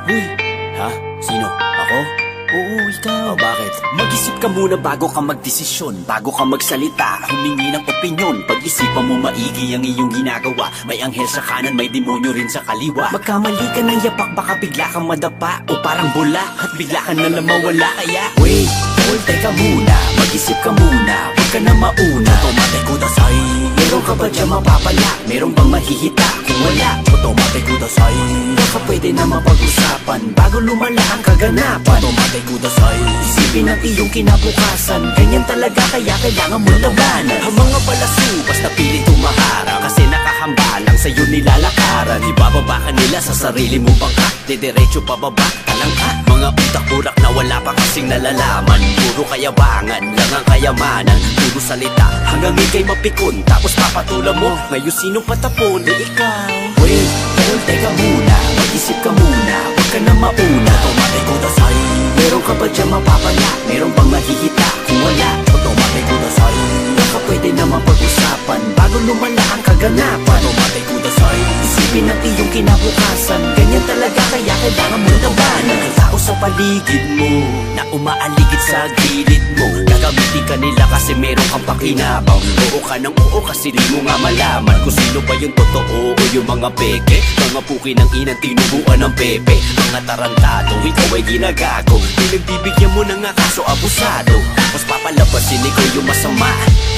Uy, Ha? Sino? Ako? oo, ikaw. Bakit? Mag-isip ka muna bago ka magdesisyon, bago ka magsalita, humingi ng opinyon. Pag-isipan mo maigi ang iyong ginagawa. May anghel sa kanan, may demonyo rin sa kaliwa. Magkamali ka ng yapak, baka bigla kang madapa o parang bula at bigla ka na lang mawala. Kaya wait, hold, teka muna, mag-isip ka muna, huwag ka na mauna. Automatic kudasay, meron ka ba dyan mapapala? Meron bang mahihita? Kung wala, automatic kudasay, baka pwede na mapag-usapan bago lumala ang kaganapan. Automatic kudasay, isipin ang iyong kinabukasan. Ganyan talaga, kaya kailangan mo labanan ang mga palasu, basta pilit tumaharap. Kasi nakahambalang sa'yo nilalakaran. Ibababa ka nila sa sarili mo bangka, didiretso pababa ka lang ka. Mga utak-urak na wala pa kasing nalalaman. Puro kayabangan lang ang kayamanan. Puro salita hanggang ikay mapikon, tapos papatulan mo ngayon sinong patapon? Di ikaw. Wait, hold, teka muna, mag-isip ka muna, huwag ka na mauna. Automatic kudasay, meron ka ba dyan mapapala? Meron bang mahihita? Kung wala, automatic kudasay, baka pwede na mapag-usapan bago lumala ang kaganapan. Automatic kudasay, isipin ang iyong kinabukasan. Ganyan talaga, kaya kailangan mo labanan ang tao sa paligid mo na umaaligid sa gilid mo. Gagamitin ka nila kasi meron kang pakinabang. Oo ka ng oo kasi di mo nga malaman kung sino ba yung totoo o yung mga peke. Mga puki ng inang tinubuan ng pepe. Mga tarantado, ikaw ay ginagago. Pinagbibigyan mo ng kaso abusado, tapos papalabasin ikaw yung masama.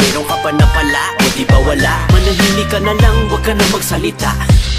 Meron ka pa na pala o di ba wala? Manahimik ka na lang, wag ka na magsalita.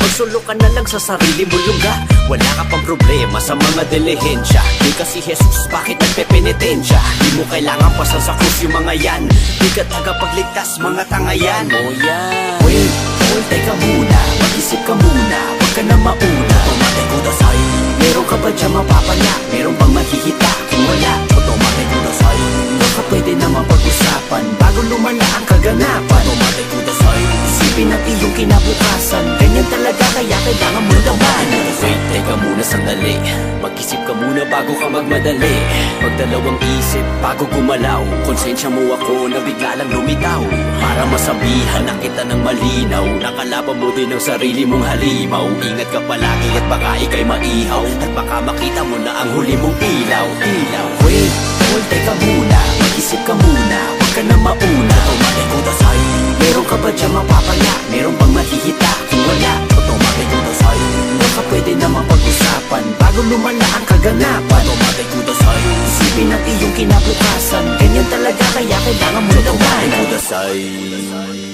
Magsulo ka na lang sa sarili mo lungga. Wala ka pang problema sa mga delehensya. Di kasi Jesus, bakit nagpepenitensya? Di mo kailangan pasan sa krus yung mga yan. Di ka tagapagligtas, mga tangayan. Oh yan. Wait, hold, teka muna, mag-isip ka muna, huwag ka na mauna. Automatic kudasay, meron ka ba dyan mapapala? Meron bang mahihita? Kung wala, automatic kudasay, baka pwede na mapag-usapan bago lumala ang kaganapan. Automatic kudasay, isipin ang iyong kinabukasan. Ganyan talaga, kaya kailangan mo labanan. Wait, teka muna sandali, mag-isip ka muna bago ka magmadali. Magdalawang isip bago gumalaw. Konsensya mo ako na bigla lang lumitaw. Para masabihan na kita ng malinaw, nakalaban mo din ang sarili mong halimaw. Ingat ka palagi at baka ikay maihaw, at baka makita mo na ang huli mong ilaw. Wait, hold, teka muna, mag-isip ka muna, huwag ka na mauna. Automatic kudasay, meron ka ba dyan mapapala? Meron bang mahihita? Kung wala, automatic kudasay, baka pwede na mapag-usapan bago lumala ang kaganapan. Automatic kudasay, isipin ang iyong kinabukasan. Ganyan talaga, kaya kailangan mo labanan. Kudasay.